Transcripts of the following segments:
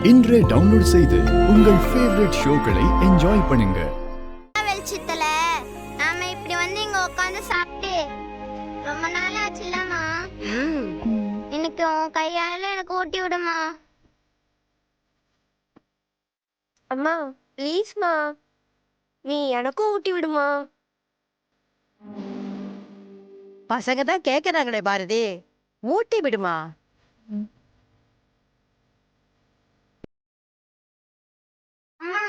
இன்றே டவுன்லோட் செய்து உங்கள் ஃபேவரட் ஷோக்களை என்ஜாய் பண்ணுங்க. வெளிச்சத்துல நாம இப்படி வந்து இங்க உட்கார்ந்து சாப்பிட்டு ரொம்ப நாள் ஆச்சுல்லம்மா. இன்னைக்கு உன் கையால எனக்கு ஊட்டி விடுமா. அம்மா ப்ளீஸ்மா, நீ எனக்கும் ஊட்டி விடுமா. பசங்க தான் கேக்குறாங்களே பாரதி, ஊட்டி விடுமா. அம்மா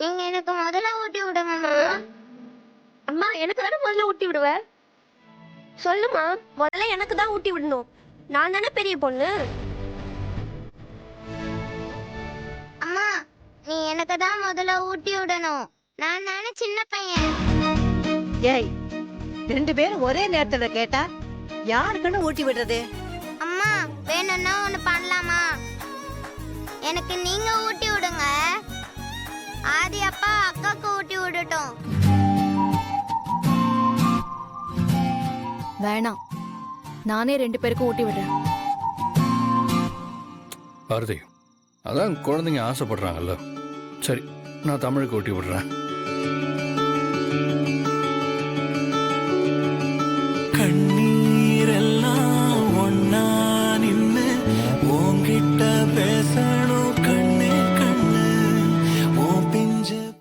நீங்க எனக்கு முதல்ல ஊட்டி விடுங்கம்மா. அம்மா எனக்கு தானே முதல்ல ஊட்டி விடுவ. சொல்லுமா, முதல்ல எனக்கு தான் ஊட்டி விடணும். நான் தானே பெரிய பொண்ணு. அம்மா நீ எனக்கு தான் முதல்ல ஊட்டி விடணும். நான் தானே சின்ன பையன். ஏய், ரெண்டு பேரும் ஒரே நேரத்துல கேட்டா யாருக்குன்னு ஊட்டி விடுறது? அம்மா வேணும்னா ஒண்ணு பண்ணலாமா? எனக்கு நீங்க ஊட்டி விடுங்க, ஆதி அப்பா அக்காக்கு ஊட்டி விடட்டும். வேணாம், நானே 2 பேருக்கும் ஊட்டி விடுறேன். பாரதி, அதான் குழந்தைங்க ஆசைப்படுறாங்கல்ல. சரி, நான் தமிழுக்கு ஊட்டி விடுறேன்.